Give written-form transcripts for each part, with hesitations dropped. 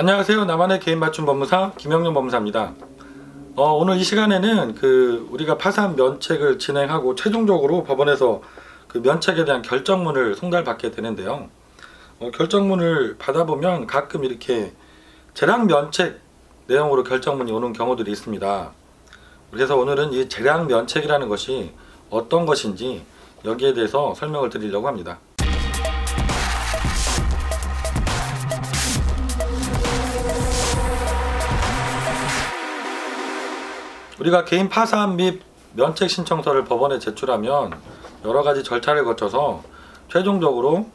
안녕하세요. 나만의 개인 맞춤 법무사 김영룡 법무사입니다. 오늘 이 시간에는 우리가 파산 면책을 진행하고 최종적으로 법원에서 그 면책에 대한 결정문을 송달받게 되는데요. 결정문을 받아보면 가끔 이렇게 재량 면책 내용으로 결정문이 오는 경우들이 있습니다. 그래서 오늘은 이 재량 면책이라는 것이 어떤 것인지 여기에 대해서 설명을 드리려고 합니다. 우리가 개인 파산 및 면책 신청서를 법원에 제출하면 여러가지 절차를 거쳐서 최종적으로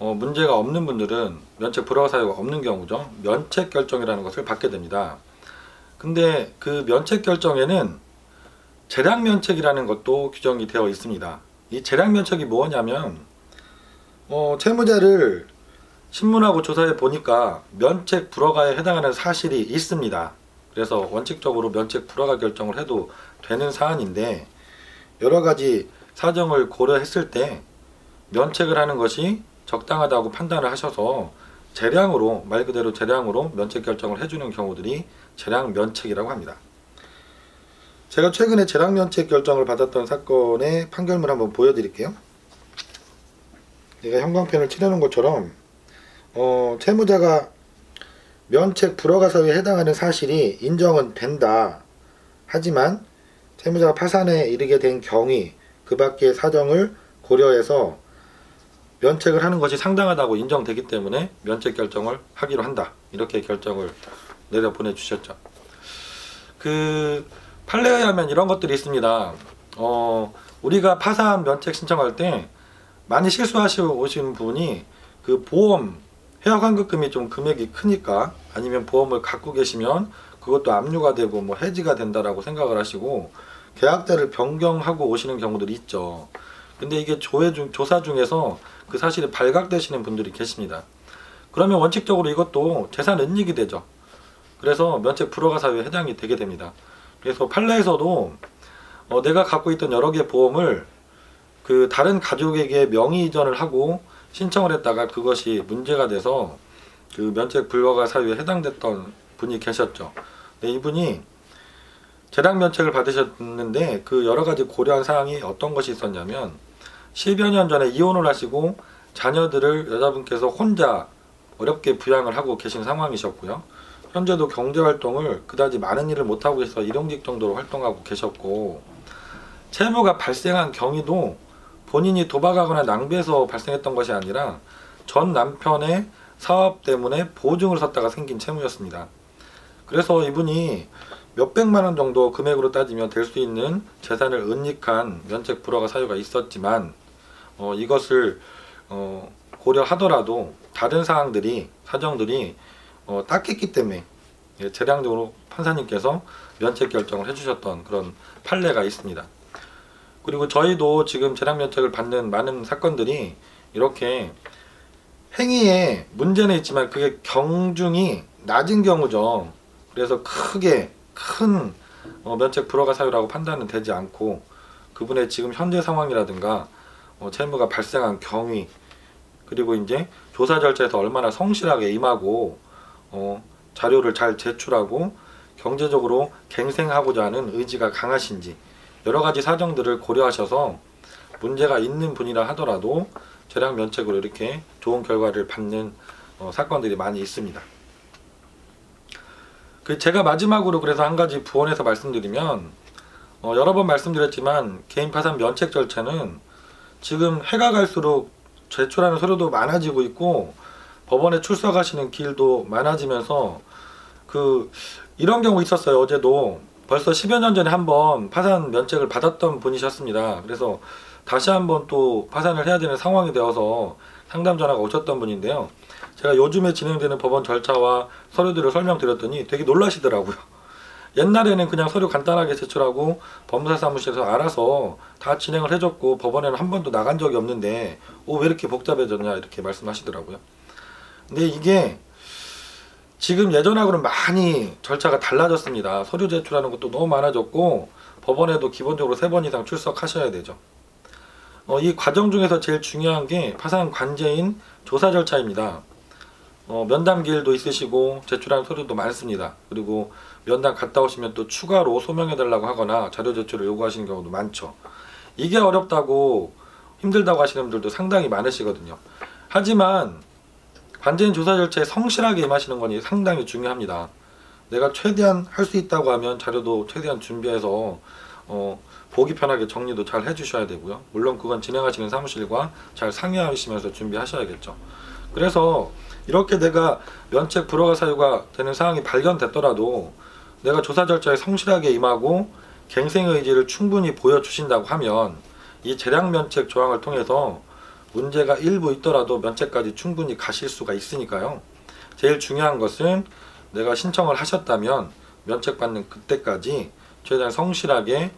문제가 없는 분들은 면책 불허 사유가 없는 경우죠. 면책 결정이라는 것을 받게 됩니다. 근데 그 면책 결정에는 재량 면책이라는 것도 규정이 되어 있습니다. 이 재량 면책이 뭐냐면 채무자를 신문하고 조사해 보니까 면책 불허가에 해당하는 사실이 있습니다. 그래서 원칙적으로 면책 불허가 결정을 해도 되는 사안인데 여러가지 사정을 고려했을 때 면책을 하는 것이 적당하다고 판단을 하셔서 재량으로, 말 그대로 재량으로 면책 결정을 해주는 경우들이 재량 면책이라고 합니다. 제가 최근에 재량 면책 결정을 받았던 사건의 판결문 한번 보여드릴게요. 제가 형광펜을 칠해놓은 것처럼 채무자가 면책 불허가 사유에 해당하는 사실이 인정은 된다. 하지만 채무자가 파산에 이르게 된 경위, 그 밖의 사정을 고려해서 면책을 하는 것이 상당하다고 인정되기 때문에 면책 결정을 하기로 한다. 이렇게 결정을 내려 보내주셨죠. 그 판례에 하면 이런 것들이 있습니다. 우리가 파산 면책 신청할 때 많이 실수하시고 오신 분이 그 보험 해약 환급금이 좀 금액이 크니까 아니면 보험을 갖고 계시면 그것도 압류가 되고 뭐 해지가 된다라고 생각을 하시고 계약자를 변경하고 오시는 경우들이 있죠. 근데 이게 조사 중에서 그 사실이 발각되시는 분들이 계십니다. 그러면 원칙적으로 이것도 재산 은닉이 되죠. 그래서 면책 불허가 사유에 해당이 되게 됩니다. 그래서 판례에서도 내가 갖고 있던 여러 개의 보험을 그 다른 가족에게 명의 이전을 하고 신청을 했다가 그것이 문제가 돼서 그 면책 불허가 사유에 해당됐던 분이 계셨죠. 네, 이분이 재량 면책을 받으셨는데 그 여러 가지 고려한 사항이 어떤 것이 있었냐면 10여 년 전에 이혼을 하시고 자녀들을 여자분께서 혼자 어렵게 부양을 하고 계신 상황이셨고요. 현재도 경제활동을 그다지 많은 일을 못하고 계셔서 일용직 정도로 활동하고 계셨고 채무가 발생한 경위도 본인이 도박하거나 낭비해서 발생했던 것이 아니라 전 남편의 사업 때문에 보증을 섰다가 생긴 채무였습니다. 그래서 이분이 몇백만 원 정도 금액으로 따지면 될 수 있는 재산을 은닉한 면책 불허가 사유가 있었지만 이것을 고려하더라도 다른 사정들이 딱했기 때문에 재량적으로 판사님께서 면책 결정을 해주셨던 그런 판례가 있습니다. 그리고 저희도 지금 재량 면책을 받는 많은 사건들이 이렇게 행위에 문제는 있지만 그게 경중이 낮은 경우죠. 그래서 크게 큰 면책 불허가 사유라고 판단은 되지 않고 그분의 지금 현재 상황이라든가 채무가 발생한 경위 그리고 이제 조사 절차에서 얼마나 성실하게 임하고 자료를 잘 제출하고 경제적으로 갱생하고자 하는 의지가 강하신지 여러 가지 사정들을 고려하셔서 문제가 있는 분이라 하더라도 재량 면책으로 이렇게 좋은 결과를 받는 사건들이 많이 있습니다. 제가 마지막으로 그래서 한 가지 부원해서 말씀드리면 여러 번 말씀드렸지만 개인 파산 면책 절차는 지금 해가 갈수록 제출하는 서류도 많아지고 있고 법원에 출석하시는 길도 많아지면서 이런 경우 있었어요. 어제도 벌써 10여 년 전에 한번 파산 면책을 받았던 분이셨습니다. 그래서 다시 한번 또 파산을 해야 되는 상황이 되어서 상담 전화가 오셨던 분인데요. 제가 요즘에 진행되는 법원 절차와 서류들을 설명드렸더니 되게 놀라시더라고요. 옛날에는 그냥 서류 간단하게 제출하고 법무사 사무실에서 알아서 다 진행을 해줬고 법원에는 한 번도 나간 적이 없는데 왜 이렇게 복잡해졌냐 이렇게 말씀하시더라고요. 근데 이게 지금 예전하고는 많이 절차가 달라졌습니다. 서류 제출하는 것도 너무 많아졌고 법원에도 기본적으로 3번 이상 출석하셔야 되죠. 이 과정 중에서 제일 중요한 게 파산 관제인 조사 절차입니다. 면담 기일도 있으시고 제출한 서류도 많습니다. 그리고 면담 갔다 오시면 또 추가로 소명해 달라고 하거나 자료 제출을 요구하시는 경우도 많죠. 이게 어렵다고 힘들다고 하시는 분들도 상당히 많으시거든요. 하지만 관제인 조사 절차에 성실하게 임하시는 건 상당히 중요합니다. 내가 최대한 할 수 있다고 하면 자료도 최대한 준비해서 보기 편하게 정리도 잘 해주셔야 되고요. 물론 그건 진행하시는 사무실과 잘 상의하시면서 준비하셔야겠죠. 그래서 이렇게 내가 면책 불허가 사유가 되는 사항이 발견됐더라도 내가 조사 절차에 성실하게 임하고 갱생의 의지를 충분히 보여주신다고 하면 이 재량 면책 조항을 통해서 문제가 일부 있더라도 면책까지 충분히 가실 수가 있으니까요. 제일 중요한 것은 내가 신청을 하셨다면 면책받는 그때까지 최대한 성실하게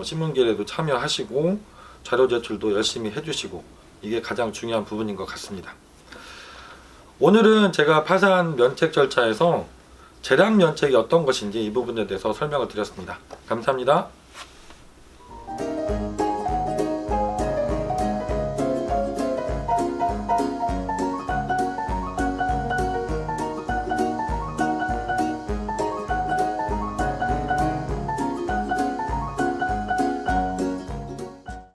신문기일에도 참여하시고 자료 제출도 열심히 해주시고, 이게 가장 중요한 부분인 것 같습니다. 오늘은 제가 파산 면책 절차에서 재량 면책이 어떤 것인지 이 부분에 대해서 설명을 드렸습니다. 감사합니다.